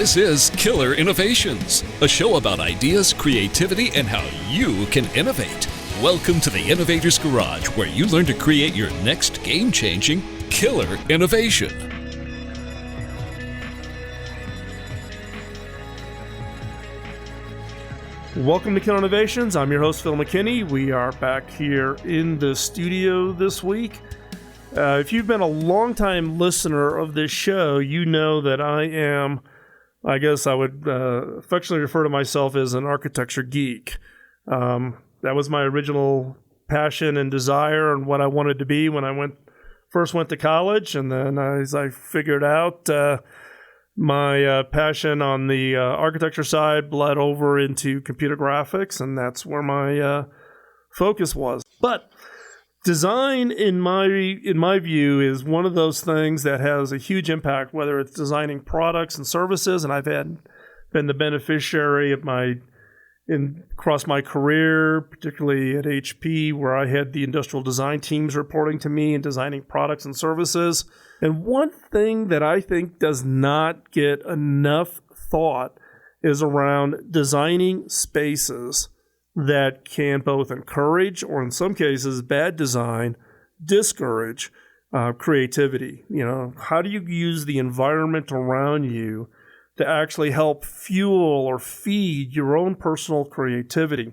This is Killer Innovations, a show about ideas, creativity, and how you can innovate. Welcome to the Innovator's Garage, where you learn to create your next game-changing killer innovation. Welcome to Killer Innovations. I'm your host, Phil McKinney. We are back here in the studio this week. If you've been a long-time listener of this show, you know that I guess I would affectionately refer to myself as an architecture geek. That was my original passion and desire and what I wanted to be when I first went to college. And then as I figured out, my passion on the architecture side bled over into computer graphics, and that's where my focus was. But design, in my view, is one of those things that has a huge impact, whether it's designing products and services, and I've been the beneficiary of across my career, particularly at HP, where I had the industrial design teams reporting to me and designing products and services. And one thing that I think does not get enough thought is around designing spaces that can both encourage, or in some cases, bad design, discourage creativity. You know, how do you use the environment around you to actually help fuel or feed your own personal creativity?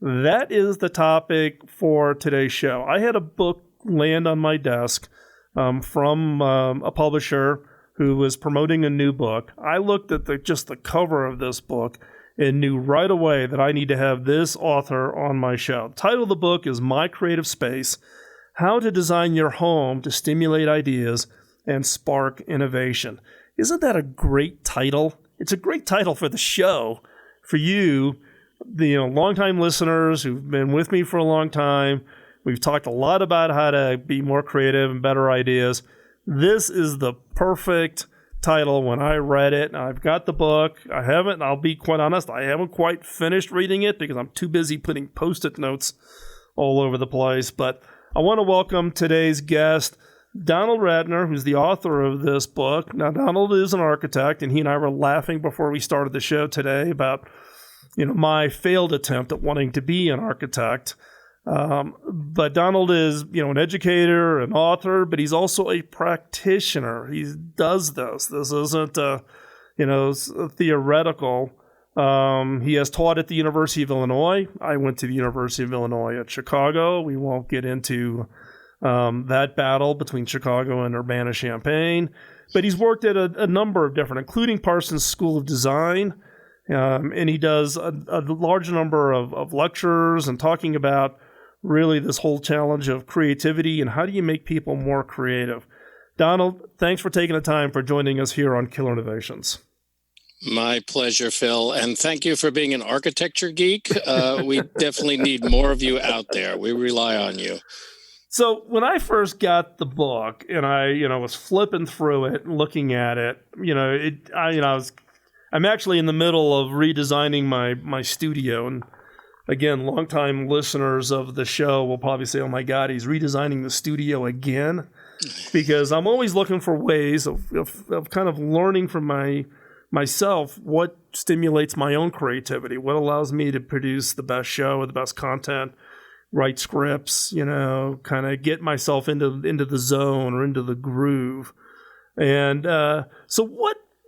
That is the topic for today's show. I had a book land on my desk from a publisher who was promoting a new book. I looked at just the cover of this book and knew right away that I need to have this author on my show. The title of the book is My Creative Space: How to Design Your Home to Stimulate Ideas and Spark Innovation. Isn't that a great title? It's a great title for the show. For you, the longtime listeners who've been with me for a long time, we've talked a lot about how to be more creative and better ideas. This is the perfect title. When I read it, I've got the book. I'll be quite honest, I haven't quite finished reading it because I'm too busy putting Post-it notes all over the place. But I want to welcome today's guest, Donald Rattner, who's the author of this book. Now, Donald is an architect, and he and I were laughing before we started the show today about, my failed attempt at wanting to be an architect. But Donald is, an educator, an author, but he's also a practitioner. He does this. This isn't, theoretical. He has taught at the University of Illinois. I went to the University of Illinois at Chicago. We won't get into that battle between Chicago and Urbana-Champaign. But he's worked at a number of different, including Parsons School of Design. And he does a large number of lectures and talking about really this whole challenge of creativity and how do you make people more creative. Donald, thanks for taking the time for joining us here on Killer Innovations. My pleasure, Phil. And thank you for being an architecture geek. We definitely need more of you out there. We rely on you. So when I first got the book and I, was flipping through it and looking at it, I'm actually in the middle of redesigning my studio. And again, longtime listeners of the show will probably say, oh my God, he's redesigning the studio again. Because I'm always looking for ways of kind of learning from myself what stimulates my own creativity, what allows me to produce the best show or the best content, write scripts, kind of get myself into the zone or into the groove. And so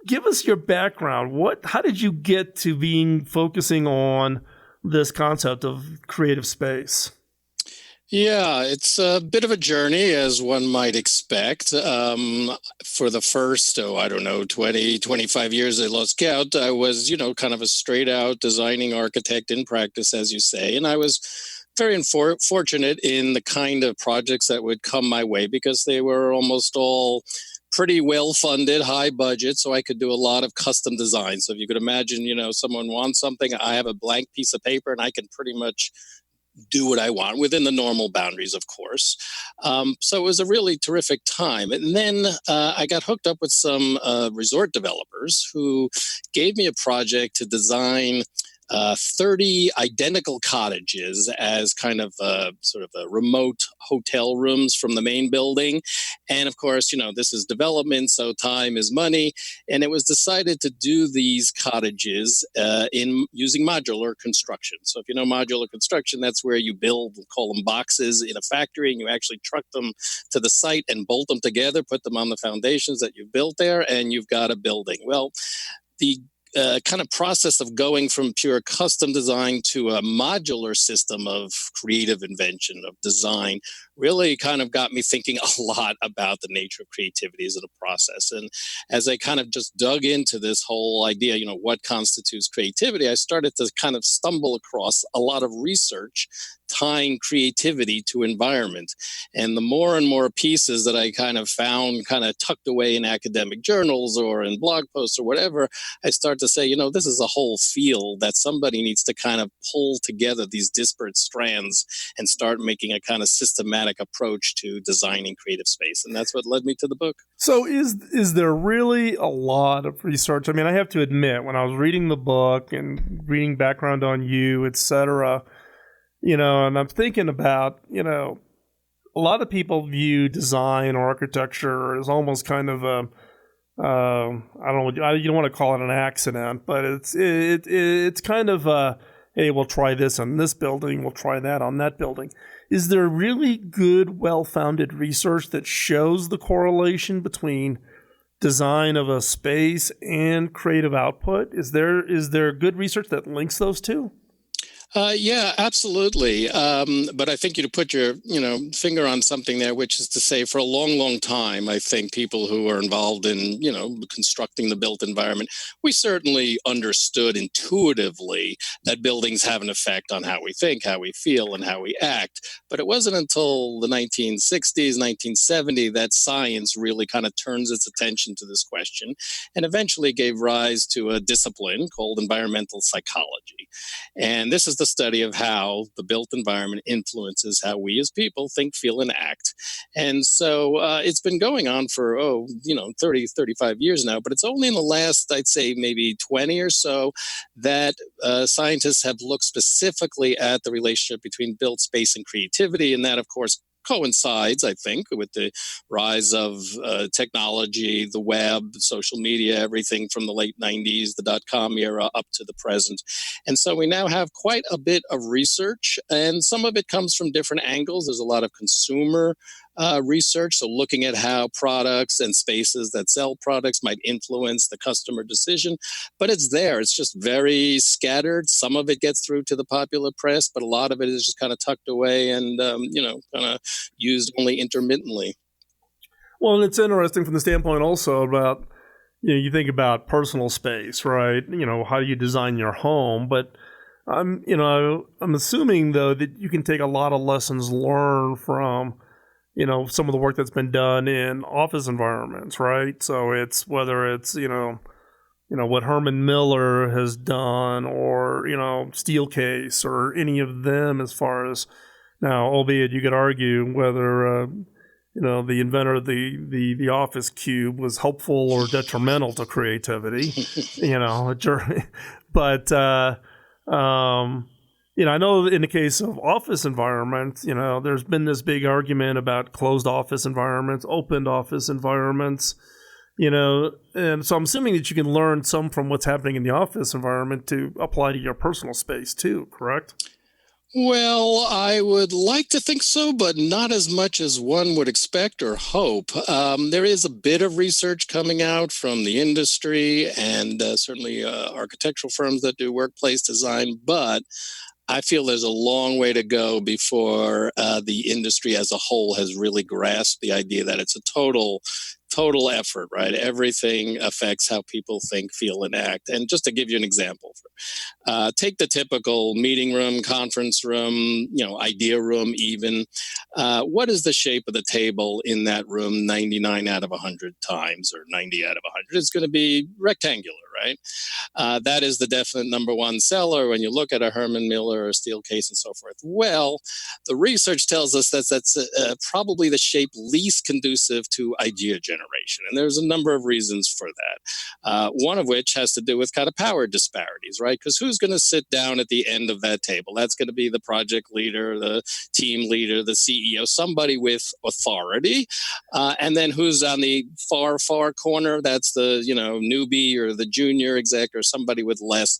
give us your background. How did you get to focusing on this concept of creative space? Yeah, it's a bit of a journey, as one might expect. For the first, 20, 25 years, I lost count. I was, kind of a straight out designing architect in practice, as you say. And I was very fortunate in the kind of projects that would come my way because they were almost all pretty well-funded, high budget, so I could do a lot of custom design. So if you could imagine, someone wants something, I have a blank piece of paper and I can pretty much do what I want within the normal boundaries, of course. So it was a really terrific time. And then I got hooked up with some resort developers who gave me a project to design 30 identical cottages as kind of sort of a remote hotel rooms from the main building. And of course, this is development, so time is money. And it was decided to do these cottages in using modular construction. So if you know modular construction, that's where you build, we'll call them boxes in a factory, and you actually truck them to the site and bolt them together, put them on the foundations that you've built there, and you've got a building. Well, the kind of process of going from pure custom design to a modular system of creative invention, of design, really kind of got me thinking a lot about the nature of creativity as a process. And as I kind of just dug into this whole idea, what constitutes creativity, I started to kind of stumble across a lot of research tying creativity to environment. And the more and more pieces that I kind of found kind of tucked away in academic journals or in blog posts or whatever, I start to say, this is a whole field that somebody needs to kind of pull together these disparate strands and start making a kind of systematic approach to designing creative space. And that's what led me to the book. So is there really a lot of research? I mean, I have to admit, when I was reading the book and reading background on you, et cetera, and I'm thinking about, a lot of people view design or architecture as almost kind of a, I don't know, you don't want to call it an accident, but it's kind of hey, we'll try this on this building, we'll try that on that building. Is there really good, well-founded research that shows the correlation between design of a space and creative output? Is there good research that links those two? Yeah, absolutely. But I think you put your, finger on something there, which is to say, for a long, long time, I think people who are involved in, constructing the built environment, we certainly understood intuitively that buildings have an effect on how we think, how we feel, and how we act. But it wasn't until the 1960s, 1970 that science really kind of turns its attention to this question and eventually gave rise to a discipline called environmental psychology. And this is the study of how the built environment influences how we as people think, feel, and act. And so it's been going on for, 30, 35 years now, but it's only in the last, I'd say, maybe 20 or so that scientists have looked specifically at the relationship between built space and creativity. And that, of course, coincides, I think, with the rise of technology, the web, social media, everything from the late 90s, the dot-com era up to the present. And so we now have quite a bit of research, and some of it comes from different angles. There's a lot of consumer research, so looking at how products and spaces that sell products might influence the customer decision. But it's there. It's just very scattered. Some of it gets through to the popular press, but a lot of it is just kind of tucked away and, kind of used only intermittently. Well, and it's interesting from the standpoint also about, you think about personal space, right? How do you design your home? But I'm assuming, though, that you can take a lot of lessons learned from some of the work that's been done in office environments, right? So it's whether it's, what Herman Miller has done or, Steelcase or any of them as far as now, albeit you could argue whether, the inventor of the office cube was helpful or detrimental to creativity, but, I know in the case of office environments, there's been this big argument about closed office environments, open office environments, and so I'm assuming that you can learn some from what's happening in the office environment to apply to your personal space too, correct? Well, I would like to think so, but not as much as one would expect or hope. There is a bit of research coming out from the industry and certainly architectural firms that do workplace design, but I feel there's a long way to go before the industry as a whole has really grasped the idea that it's a total effort, right? Everything affects how people think, feel, and act. And just to give you an example, take the typical meeting room, conference room, idea room even. What is the shape of the table in that room 99 out of 100 times or 90 out of 100? It's going to be rectangular, right? That is the definite number one seller when you look at a Herman Miller or steel case and so forth. Well, the research tells us that that's probably the shape least conducive to idea generation. And there's a number of reasons for that. One of which has to do with kind of power disparities, right? Because who's going to sit down at the end of that table? That's going to be the project leader, the team leader, the CEO, somebody with authority. And then who's on the far corner? That's the, newbie or the junior exec or somebody with less,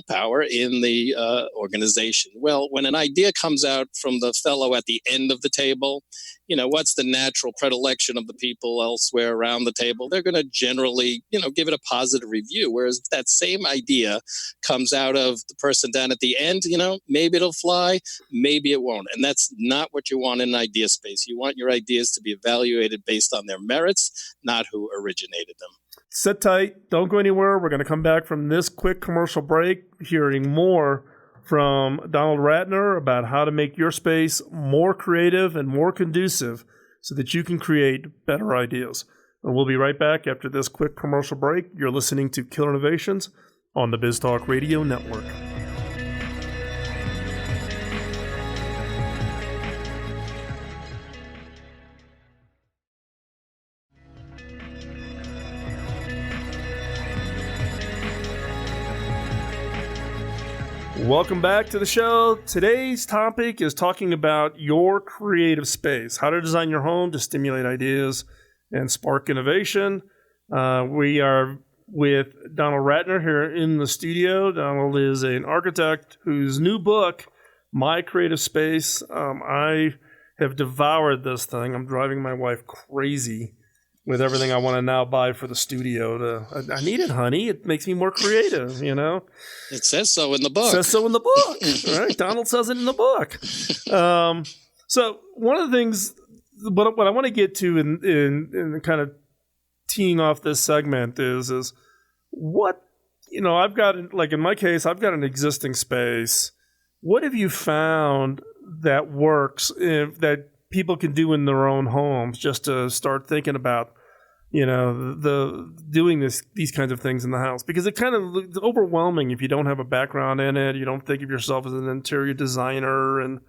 power in the organization. Well, when an idea comes out from the fellow at the end of the table, what's the natural predilection of the people elsewhere around the table? They're going to generally, give it a positive review. Whereas if that same idea comes out of the person down at the end, maybe it'll fly, maybe it won't. And that's not what you want in an idea space. You want your ideas to be evaluated based on their merits, not who originated them. Sit tight. Don't go anywhere. We're going to come back from this quick commercial break, hearing more from Donald Rattner about how to make your space more creative and more conducive so that you can create better ideas. And we'll be right back after this quick commercial break. You're listening to Killer Innovations on the BizTalk Radio Network. Welcome back to the show. Today's topic is talking about your creative space, how to design your home to stimulate ideas and spark innovation. We are with Donald Rattner here in the studio. Donald is an architect whose new book, My Creative Space, I have devoured this thing. I'm driving my wife crazy with everything I want to now buy for the studio. I need it, honey. It makes me more creative, It says so in the book. Says so in the book, right? Donald says it in the book. So one of the things, what I want to get to in kind of teeing off this segment is what, I've got, like in my case, I've got an existing space. What have you found that works that people can do in their own homes just to start thinking about, doing these kinds of things in the house? Because it's overwhelming if you don't have a background in it. You don't think of yourself as an interior designer, and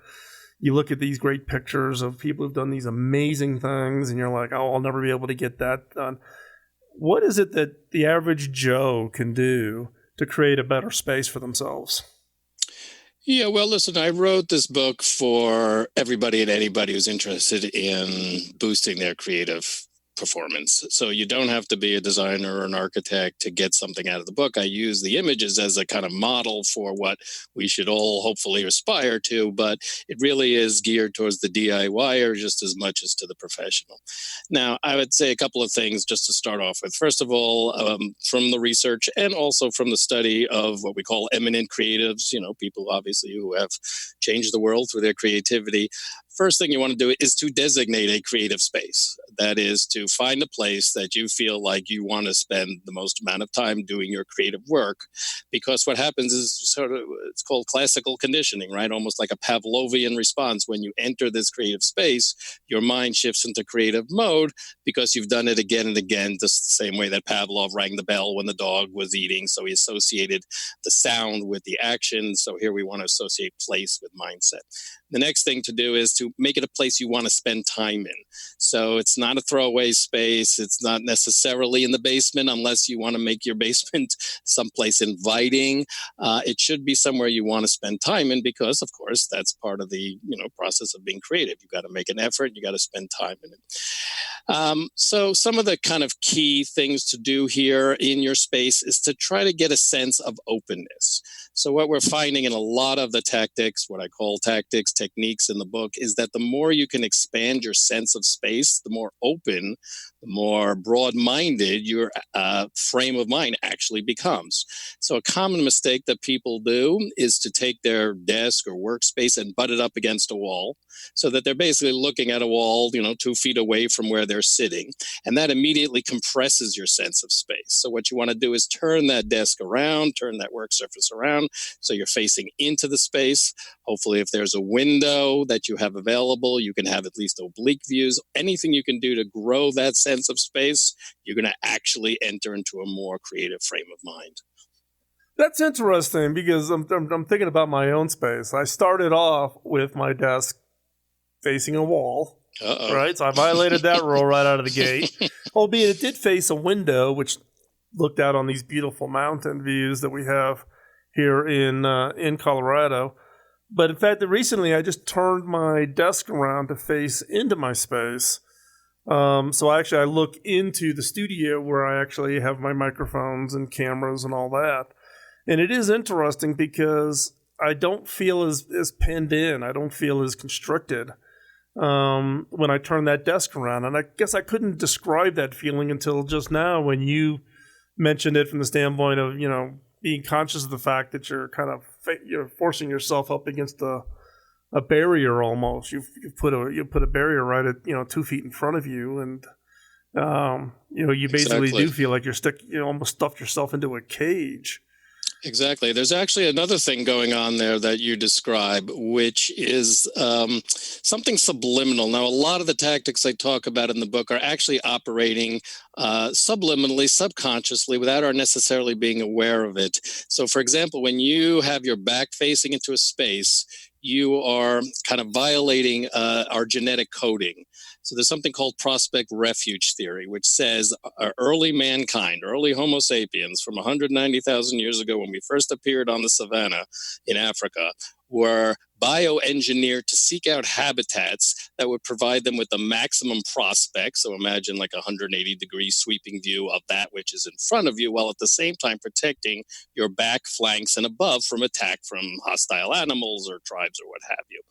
you look at these great pictures of people who've done these amazing things, and you're like, oh, I'll never be able to get that done. What is it that the average Joe can do to create a better space for themselves? Yeah, well, listen, I wrote this book for everybody and anybody who's interested in boosting their creative performance. So you don't have to be a designer or an architect to get something out of the book. I use the images as a kind of model for what we should all hopefully aspire to, but it really is geared towards the DIYer just as much as to the professional. Now, I would say a couple of things just to start off with. First of all, from the research and also from the study of what we call eminent creatives, people obviously who have changed the world through their creativity. First thing you want to do is to designate a creative space. That is to find a place that you feel like you want to spend the most amount of time doing your creative work. Because what happens is it's called classical conditioning, right? Almost like a Pavlovian response. When you enter this creative space, your mind shifts into creative mode because you've done it again and again, just the same way that Pavlov rang the bell when the dog was eating. So he associated the sound with the action. So here we want to associate place with mindset. The next thing to do is to make it a place you want to spend time in. So it's not a throwaway space. It's not necessarily in the basement unless you want to make your basement someplace inviting. It should be somewhere you want to spend time in because, of course, that's part of the process of being creative. You've got to make an effort. You got to spend time in it. So some of the kind of key things to do here in your space is to try to get a sense of openness. So what we're finding in a lot of the tactics, what I call tactics, techniques in the book, is that the more you can expand your sense of space, the more open, the more broad-minded your frame of mind actually becomes. So a common mistake that people do is to take their desk or workspace and butt it up against a wall so that they're basically looking at a wall, 2 feet away from where they're sitting. And that immediately compresses your sense of space. So what you want to do is turn that desk around, turn that work surface around so you're facing into the space. Hopefully, if there's a window that you have available, you can have at least oblique views. Anything you can do to grow that sense sense of space, you're going to actually enter into a more creative frame of mind. That's interesting because I'm thinking about my own space. I started off with my desk facing a wall, right? So I violated that rule right out of the gate, albeit it did face a window, which looked out on these beautiful mountain views that we have here in Colorado. But in fact, recently I just turned my desk around to face into my space. So I look into the studio where I actually have my microphones and cameras and all that. And it is interesting because I don't feel as pinned in. I don't feel as constricted when I turn that desk around. And I guess I couldn't describe that feeling until just now when you mentioned it from the standpoint of, being conscious of the fact that you're kind of you're forcing yourself up against a barrier almost. You put a barrier right at 2 feet in front of you, and you basically do feel like you almost stuffed yourself into a cage. Exactly. There's actually another thing going on there that you describe, which is something subliminal. Now, a lot of the tactics I talk about in the book are actually operating subliminally, subconsciously, without our necessarily being aware of it. So, for example, when you have your back facing into a space, you are kind of violating our genetic coding. So there's something called prospect refuge theory, which says early mankind, early Homo sapiens from 190,000 years ago when we first appeared on the savanna in Africa, were bioengineered to seek out habitats that would provide them with the maximum prospect. So imagine like a 180-degree sweeping view of that which is in front of you, while at the same time protecting your back, flanks, and above from attack from hostile animals or tribes or what have you.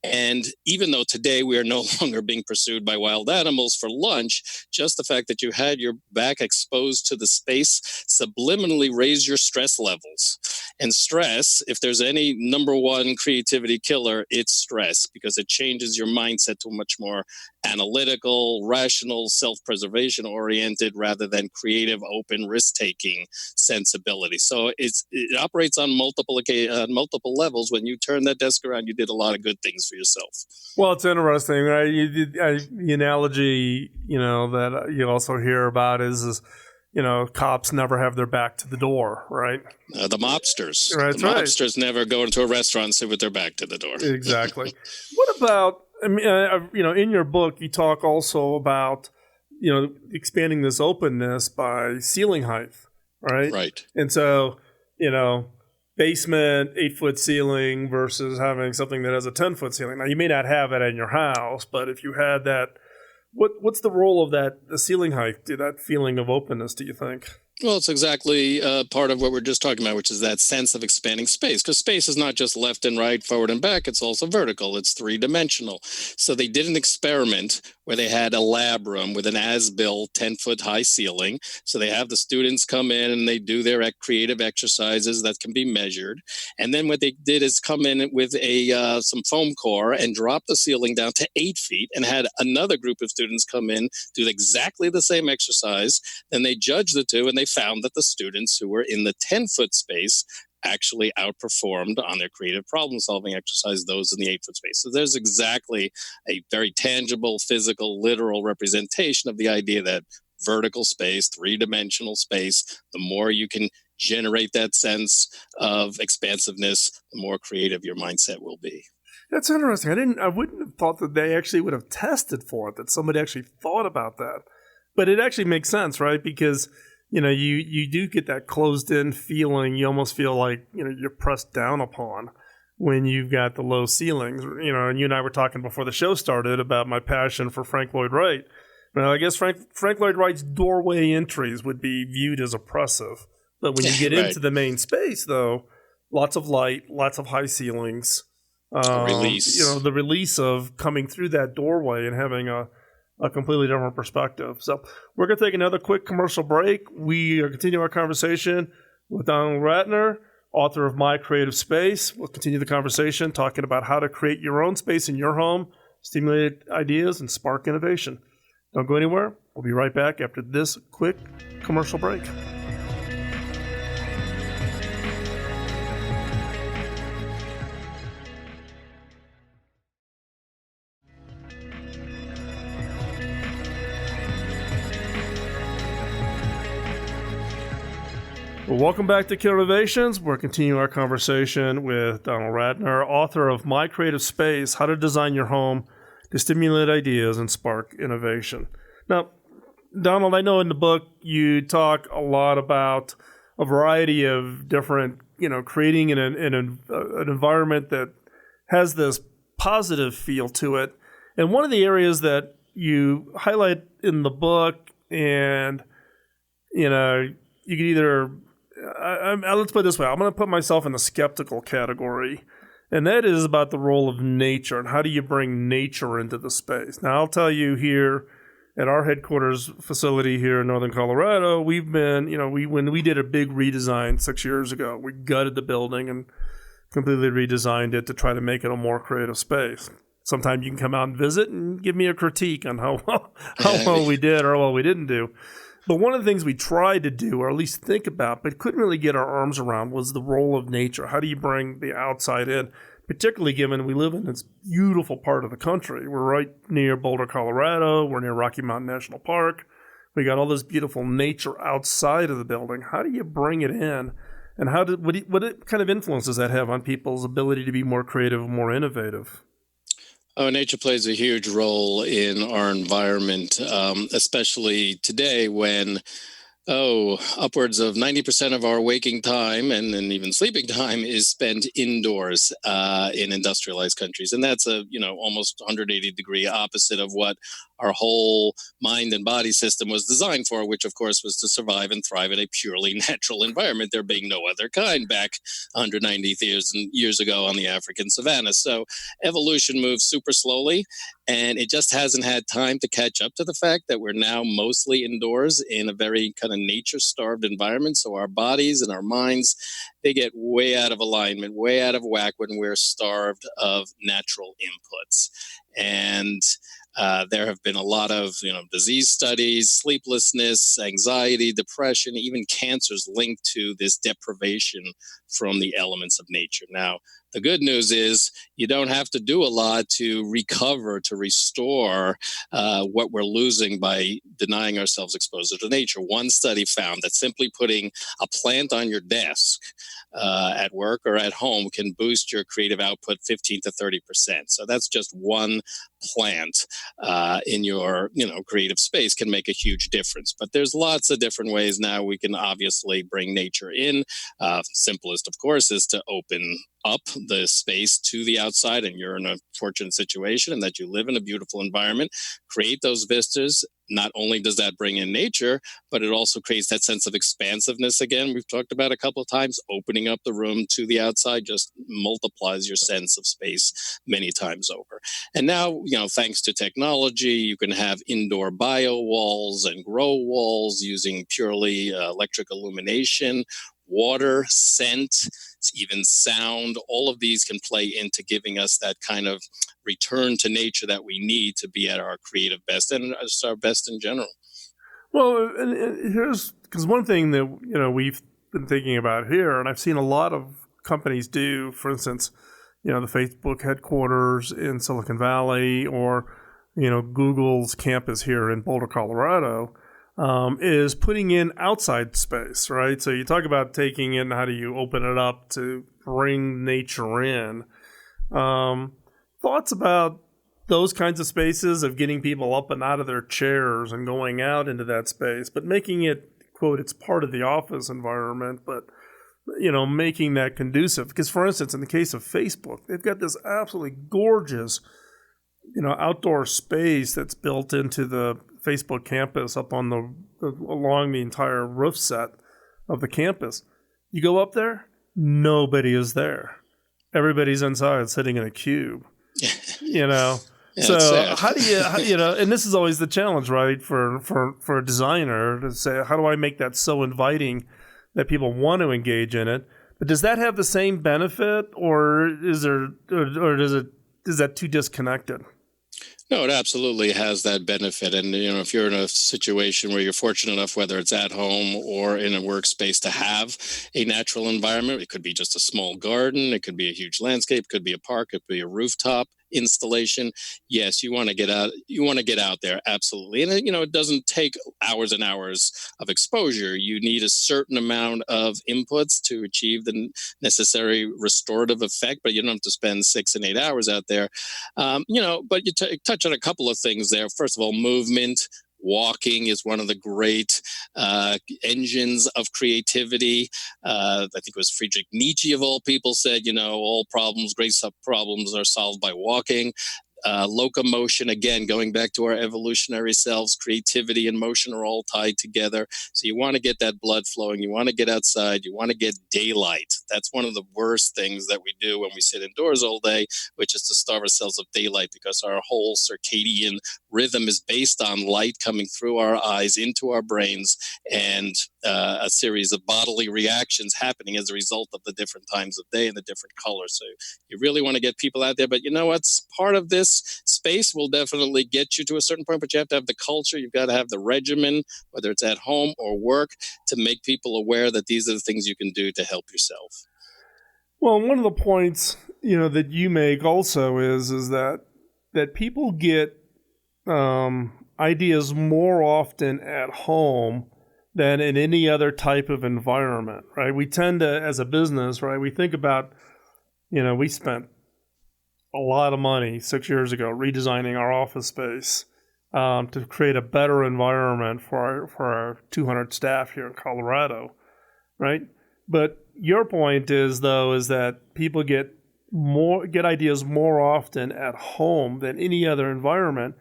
And even though today we are no longer being pursued by wild animals for lunch, just the fact that you had your back exposed to the space subliminally raised your stress levels. And stress, if there's any number one creativity killer, it's stress, because it changes your mindset to a much more analytical, rational, self-preservation oriented rather than creative, open, risk-taking sensibility. So it operates on multiple levels. When you turn that desk around, you did a lot of good things for yourself. Well, it's interesting, right? The analogy, that you also hear about is cops never have their back to the door, right? The mobsters. Right, the mobsters never go into a restaurant and sit with their back to the door. Exactly. What about, in your book, you talk also about, expanding this openness by ceiling height, right? Right. And so, basement, 8-foot ceiling versus having something that has a 10-foot ceiling. Now, you may not have it in your house, but if you had that, what's the role of the ceiling height, that feeling of openness, do you think? Well, it's exactly part of what we're just talking about, which is that sense of expanding space, because space is not just left and right, forward and back. It's also vertical. It's three-dimensional. So they did an experiment where they had a lab room with an as-built 10-foot high ceiling. So they have the students come in and they do their creative exercises that can be measured. And then what they did is come in with some foam core and drop the ceiling down to 8 feet, and had another group of students come in, do exactly the same exercise. Then they judged the two, and they found that the students who were in the 10-foot space actually outperformed on their creative problem-solving exercise those in the 8-foot space. So there's exactly a very tangible, physical, literal representation of the idea that vertical space, three-dimensional space, the more you can generate that sense of expansiveness, the more creative your mindset will be. That's interesting. I wouldn't have thought that they actually would have tested for it, that somebody actually thought about that. But it actually makes sense, right? Because you do get that closed-in feeling. You almost feel like, you're pressed down upon when you've got the low ceilings. And you and I were talking before the show started about my passion for Frank Lloyd Wright. Now, I guess Frank Lloyd Wright's doorway entries would be viewed as oppressive. But when you get right. into the main space, though, lots of light, lots of high ceilings. Release. The release of coming through that doorway and having a completely different perspective. So we're going to take another quick commercial break. We are continuing our conversation with Donald Rattner, author of My Creative Space. We'll continue the conversation talking about how to create your own space in your home, stimulate ideas, and spark innovation. Don't go anywhere. We'll be right back after this quick commercial break. Well, welcome back to Killer Innovations. We're continuing our conversation with Donald Rattner, author of My Creative Space, How to Design Your Home to Stimulate Ideas and Spark Innovation. Now, Donald, I know in the book you talk a lot about a variety of different, creating an environment that has this positive feel to it. And one of the areas that you highlight in the book, and, you could either... let's put it this way. I'm going to put myself in the skeptical category, and that is about the role of nature and how do you bring nature into the space. Now, I'll tell you here at our headquarters facility here in Northern Colorado, we've been, when we did a big redesign 6 years ago, we gutted the building and completely redesigned it to try to make it a more creative space. Sometimes you can come out and visit and give me a critique on how well we did or how well we didn't do. But one of the things we tried to do, or at least think about, but couldn't really get our arms around, was the role of nature. How do you bring the outside in, particularly given we live in this beautiful part of the country? We're right near Boulder, Colorado. We're near Rocky Mountain National Park. We got all this beautiful nature outside of the building. How do you bring it in? And what kind of influence does that have on people's ability to be more creative and more innovative? Oh, nature plays a huge role in our environment, especially today when, upwards of 90% of our waking time and even sleeping time is spent indoors in industrialized countries. And that's almost 180-degree opposite of what our whole mind and body system was designed for, which of course was to survive and thrive in a purely natural environment, there being no other kind back 190 years ago on the African savanna. So evolution moves super slowly, and it just hasn't had time to catch up to the fact that we're now mostly indoors in a very kind of nature-starved environment. So our bodies and our minds, they get way out of alignment, way out of whack when we're starved of natural inputs. And there have been a lot of disease studies, sleeplessness, anxiety, depression, even cancers linked to this deprivation from the elements of nature. Now, the good news is you don't have to do a lot to recover, to restore what we're losing by denying ourselves exposure to nature. One study found that simply putting a plant on your desk at work or at home can boost your creative output 15 to 30%. So that's just one plant in your creative space can make a huge difference. But there's lots of different ways now we can obviously bring nature in. Simplest, of course, is to open up the space to the outside, and you're in a fortunate situation in that you live in a beautiful environment. Create those vistas. Not only does that bring in nature, but it also creates that sense of expansiveness again. We've talked about a couple of times. Opening up the room to the outside just multiplies your sense of space many times over. And now, thanks to technology, you can have indoor bio walls and grow walls using purely electric illumination, water, scent, even sound. All of these can play into giving us that kind of return to nature that we need to be at our creative best and just our best in general. Well, and here's because one thing that we've been thinking about here, and I've seen a lot of companies do, for instance, the Facebook headquarters in Silicon Valley, or Google's campus here in Boulder, Colorado, is putting in outside space, right? So you talk about taking in, how do you open it up to bring nature in? Thoughts about those kinds of spaces of getting people up and out of their chairs and going out into that space, but making it, quote, it's part of the office environment, but, making that conducive. Because, for instance, in the case of Facebook, they've got this absolutely gorgeous, outdoor space that's built into the Facebook campus up on along the entire roof set of the campus. You go up there, nobody is there. Everybody's inside sitting in a cube. Yeah, so how do you, and this is always the challenge, right, for a designer to say, how do I make that so inviting that people want to engage in it? But does that have the same benefit, or is that too disconnected? No, it absolutely has that benefit. And, if you're in a situation where you're fortunate enough, whether it's at home or in a workspace, to have a natural environment, it could be just a small garden, it could be a huge landscape, it could be a park, it could be a rooftop. installation, yes, you want to get out. You want to get out there, absolutely. And it doesn't take hours and hours of exposure. You need a certain amount of inputs to achieve the necessary restorative effect, but you don't have to spend 6 and 8 hours out there. But you touch on a couple of things there. First of all, movement. Walking is one of the great engines of creativity. I think it was Friedrich Nietzsche, of all people, said, all problems, great problems are solved by walking. Locomotion, again, going back to our evolutionary selves, creativity and motion are all tied together. So you want to get that blood flowing. You want to get outside. You want to get daylight. That's one of the worst things that we do when we sit indoors all day, which is to starve ourselves of daylight, because our whole circadian rhythm is based on light coming through our eyes into our brains, and a series of bodily reactions happening as a result of the different times of day and the different colors. So you really want to get people out there. But what's part of this space will definitely get you to a certain point, but you have to have the culture. You've got to have the regimen, whether it's at home or work, to make people aware that these are the things you can do to help yourself. Well, one of the points, that you make also is that people get ideas more often at home than in any other type of environment, right? We tend to, as a business, right, we think about, we spent a lot of money 6 years ago redesigning our office space to create a better environment for our 200 staff here in Colorado, right? But your point is that people get ideas more often at home than any other environment.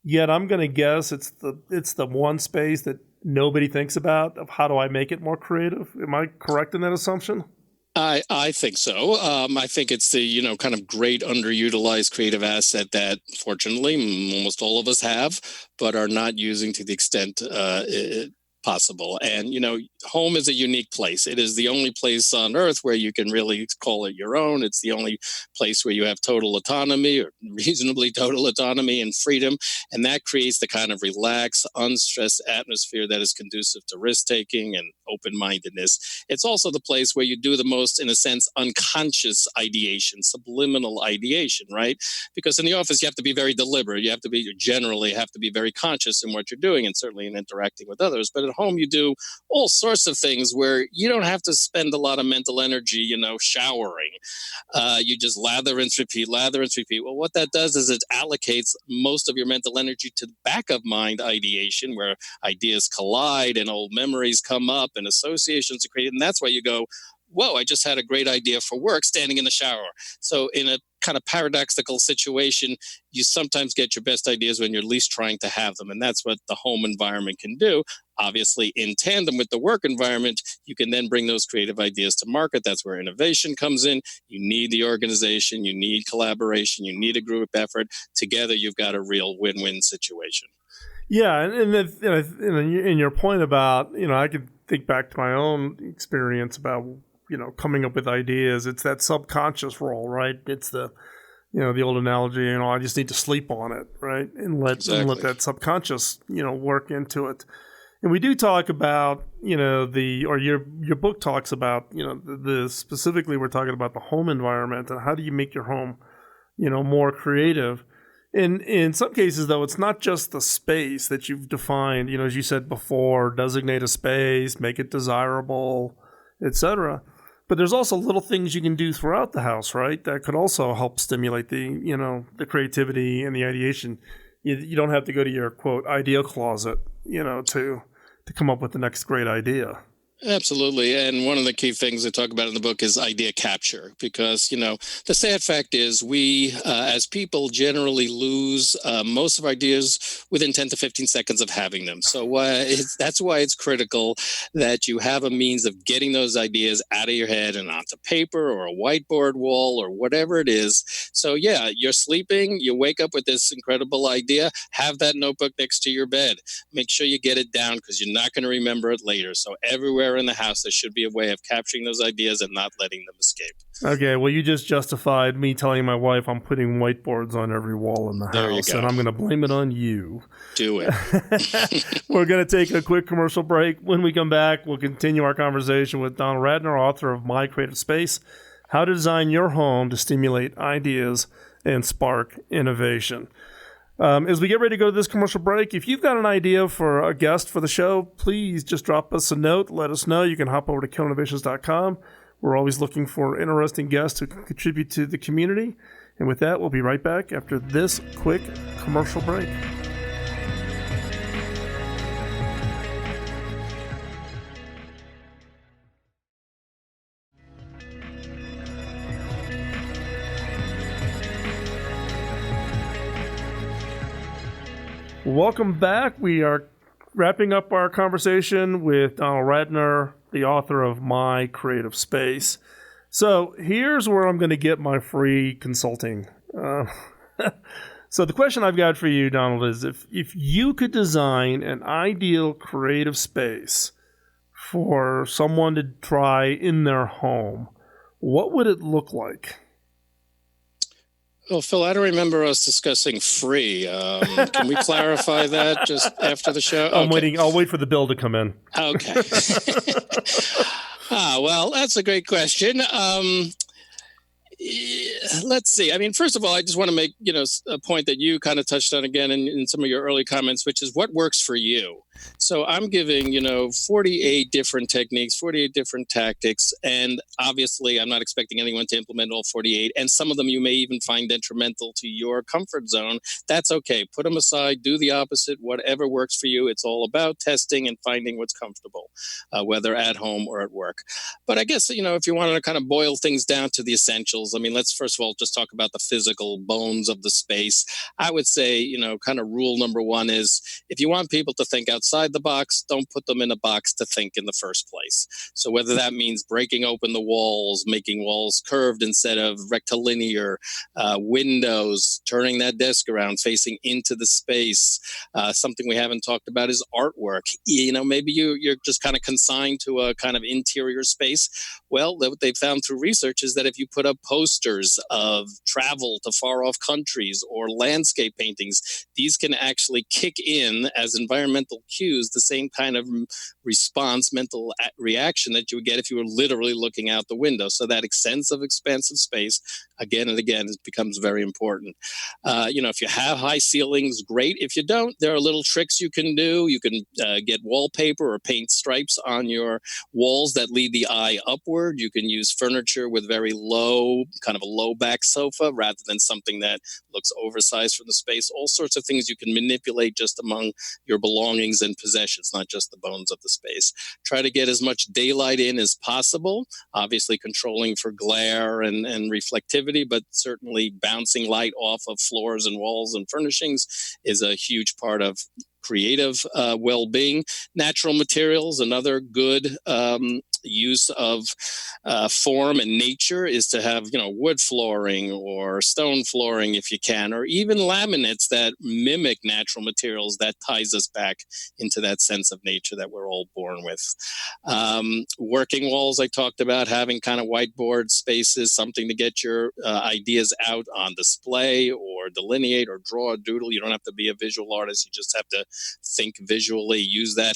Yet I'm going to guess it's the one space that nobody thinks about of how do I make it more creative. Am I correct in that assumption? I think so. I think it's the, kind of great underutilized creative asset that fortunately almost all of us have, but are not using to the extent possible. And, home is a unique place. It is the only place on earth where you can really call it your own. It's the only place where you have total autonomy, or reasonably total autonomy and freedom. And that creates the kind of relaxed, unstressed atmosphere that is conducive to risk-taking and open-mindedness. It's also the place where you do the most, in a sense, unconscious ideation, subliminal ideation, right? Because in the office, you have to be very deliberate. You generally have to be very conscious in what you're doing, and certainly in interacting with others. But at home, you do all sorts of things where you don't have to spend a lot of mental energy, showering. You just lather, rinse, repeat, lather, rinse, repeat. Well, what that does is it allocates most of your mental energy to the back of mind ideation, where ideas collide and old memories come up and associations are created. And that's why you go, whoa, I just had a great idea for work standing in the shower. So in a kind of paradoxical situation, you sometimes get your best ideas when you're least trying to have them. And that's what the home environment can do. Obviously, in tandem with the work environment, you can then bring those creative ideas to market. That's where innovation comes in. You need the organization, you need collaboration, you need a group effort. Together, you've got a real win-win situation. Yeah, and in your point about, I could think back to my own experience about, coming up with ideas. It's that subconscious role, right? It's the old analogy, I just need to sleep on it, right? And let that subconscious, work into it. And we do talk about, your book talks about, specifically we're talking about the home environment and how do you make your home, more creative. In some cases, though, it's not just the space that you've defined, as you said before, designate a space, make it desirable, etc. But there's also little things you can do throughout the house, right? That could also help stimulate the creativity and the ideation. You don't have to go to your, quote, idea closet, to come up with the next great idea. Absolutely. And one of the key things I talk about in the book is idea capture, because, the sad fact is we, as people, generally lose most of our ideas within 10 to 15 seconds of having them. So that's why it's critical that you have a means of getting those ideas out of your head and onto paper or a whiteboard wall or whatever it is. So, yeah, you're sleeping, you wake up with this incredible idea, have that notebook next to your bed. Make sure you get it down because you're not going to remember it later. So everywhere in the house, there should be a way of capturing those ideas and not letting them escape. Okay, well, you just justified me telling my wife I'm putting whiteboards on every wall in the house, and I'm going to blame it on you. Do it. We're going to take a quick commercial break. When we come back, we'll continue our conversation with Donald Rattner, author of My Creative Space, How to Design Your Home to Stimulate Ideas and spark innovation. As we get ready to go to this commercial break, if you've got an idea for a guest for the show, please just drop us a note. Let us know. You can hop over to killinnovations.com. We're always looking for interesting guests who can contribute to the community. And with that, we'll be right back after this quick commercial break. Welcome back. We are wrapping up our conversation with Donald Rattner, the author of My Creative Space. So here's where I'm going to get my free consulting. So the question I've got for you, Donald, is if you could design an ideal creative space for someone to try in their home, what would it look like? Well, Phil, I don't remember us discussing free. Can we clarify that just after the show? I'm waiting. I'll wait for the bill to come in. Okay. Well, that's a great question. Let's see. I mean, first of all, I just want to make, a point that you kind of touched on again in some of your early comments, which is what works for you. So I'm giving, 48 different techniques, 48 different tactics. And obviously, I'm not expecting anyone to implement all 48. And some of them you may even find detrimental to your comfort zone. That's okay. Put them aside. Do the opposite. Whatever works for you. It's all about testing and finding what's comfortable, whether at home or at work. But I guess, if you wanted to kind of boil things down to the essentials, I mean, let's first of all just talk about the physical bones of the space. I would say, kind of rule number one is if you want people to think outside the box, don't put them in a box to think in the first place. So whether that means breaking open the walls, making walls curved instead of rectilinear, windows, turning that desk around, facing into the space. Something we haven't talked about is artwork. Maybe you're just kind of consigned to a kind of interior space. Well, what they've found through research is that if you put up posters of travel to far off countries or landscape paintings, these can actually kick in as environmental cues, the same kind of response, mental reaction that you would get if you were literally looking out the window. So that sense of expansive space, again and again, it becomes very important. If you have high ceilings, great. If you don't, there are little tricks you can do. You can get wallpaper or paint stripes on your walls that lead the eye upward. You can use furniture with very low, kind of a low back sofa rather than something that looks oversized from the space. All sorts of things you can manipulate just among your belongings and possessions, not just the bones of the space. Try to get as much daylight in as possible, obviously controlling for glare and reflectivity, but certainly bouncing light off of floors and walls and furnishings is a huge part of creative well-being. Natural materials, another good use of form and nature is to have, wood flooring or stone flooring if you can, or even laminates that mimic natural materials. That ties us back into that sense of nature that we're all born with. Working walls, I talked about, having kind of whiteboard spaces, something to get your ideas out on display or delineate or draw a doodle. You don't have to be a visual artist. You just have to think visually, use that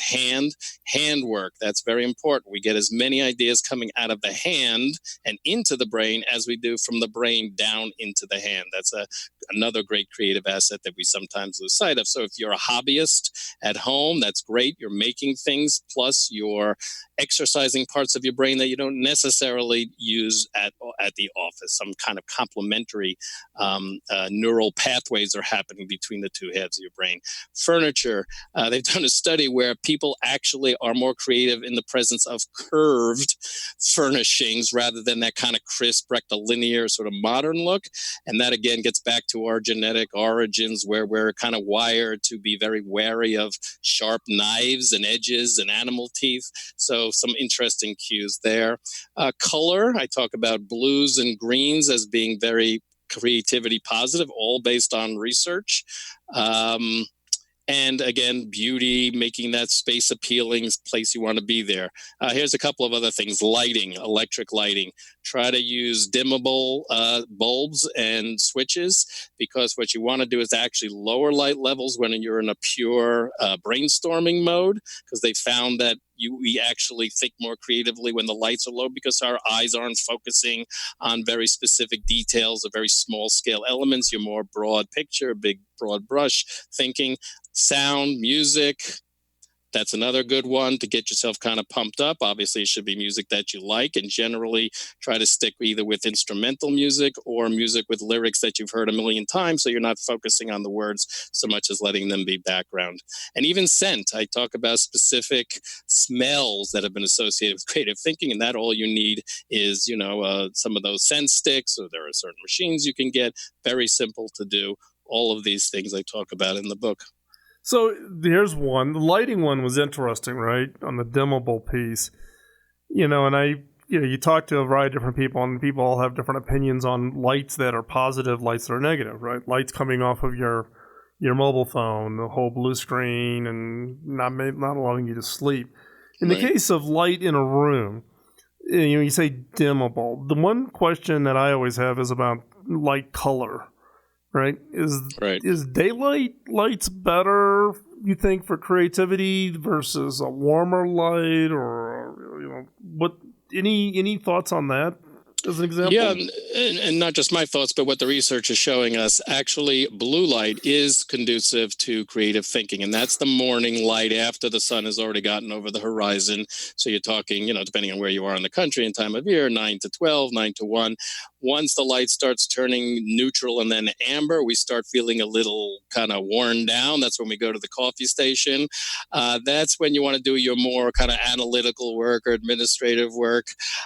handwork. That's very important. We get as many ideas coming out of the hand and into the brain as we do from the brain down into the hand. That's another great creative asset that we sometimes lose sight of. So if you're a hobbyist at home, that's great. You're making things, plus you're exercising parts of your brain that you don't necessarily use at the office. Some kind of complementary neural pathways are happening between the two halves of your brain. Furniture, they've done a study where people actually are more creative in the presence of curved furnishings rather than that kind of crisp rectilinear sort of modern look. And that again gets back to our genetic origins, where we're kind of wired to be very wary of sharp knives and edges and animal teeth. So some interesting cues there. Color, I talk about blues and greens as being very creativity positive, all based on research. And again, beauty, making that space appealing, place you want to be there. Here's a couple of other things. Lighting, electric lighting. Try to use dimmable bulbs and switches, because what you want to do is actually lower light levels when you're in a pure brainstorming mode, because they found that we actually think more creatively when the lights are low because our eyes aren't focusing on very specific details or very small scale elements. You're more broad picture, big broad brush thinking. Sound, music, that's another good one to get yourself kind of pumped up. Obviously, it should be music that you like, and generally try to stick either with instrumental music or music with lyrics that you've heard a million times, so you're not focusing on the words so much as letting them be background. And even scent. I talk about specific smells that have been associated with creative thinking, and that all you need is, some of those scent sticks, or there are certain machines you can get. Very simple to do. All of these things I talk about in the book. So here's one. The lighting one was interesting, right? On the dimmable piece, and you talk to a variety of different people, and people all have different opinions on lights that are positive, lights that are negative, right? Lights coming off of your mobile phone, the whole blue screen, and not allowing you to sleep. In the case of light in a room, you say dimmable. The one question that I always have is about light color. Right? Is daylight lights better, you think, for creativity versus a warmer light, or what? Any thoughts on that as an example? Yeah, and not just my thoughts, but what the research is showing us. Actually, blue light is conducive to creative thinking, and that's the morning light after the sun has already gotten over the horizon. So you're talking, depending on where you are in the country and time of year, 9 to 12, 9 to 1. Once the light starts turning neutral and then amber, we start feeling a little kind of worn down. That's when we go to the coffee station. That's when you want to do your more kind of analytical work or administrative work.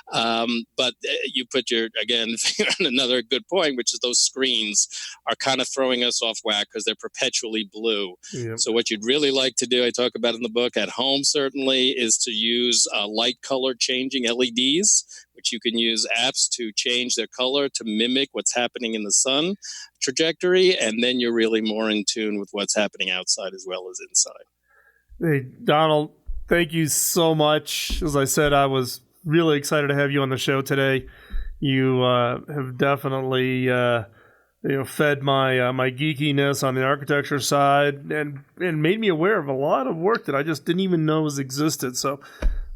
But you put your, again, finger on another good point, which is those screens are kind of throwing us off whack because they're perpetually blue. Yep. So what you'd really like to do, I talk about in the book, at home certainly, is to use light color changing LEDs, which you can use apps to change their color to mimic what's happening in the sun trajectory, and then you're really more in tune with what's happening outside as well as inside. Hey, Donald, thank you so much. As I said, I was really excited to have you on the show today. You have definitely fed my geekiness on the architecture side and made me aware of a lot of work that I just didn't even know existed. So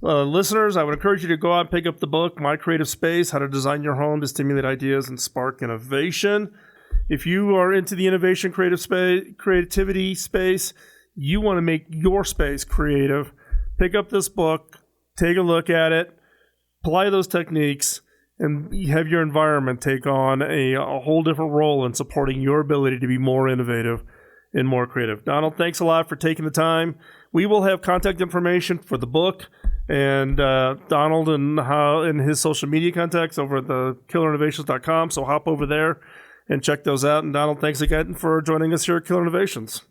listeners, I would encourage you to go out and pick up the book, My Creative Space, How to Design Your Home to Stimulate Ideas and Spark Innovation. If you are into the innovation creativity space, you want to make your space creative, pick up this book, take a look at it, apply those techniques, and have your environment take on a whole different role in supporting your ability to be more innovative and more creative. Donald, thanks a lot for taking the time. We will have contact information for the book and Donald and his social media contacts over at the killerinnovations.com. So hop over there and check those out. And Donald, thanks again for joining us here at Killer Innovations.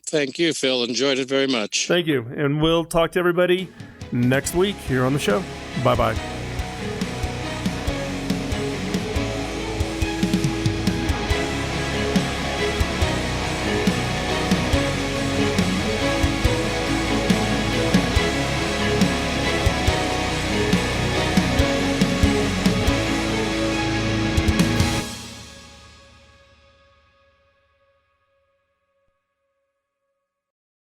Thank you, Phil. Enjoyed it very much. Thank you. And we'll talk to everybody next week here on the show. Bye-bye.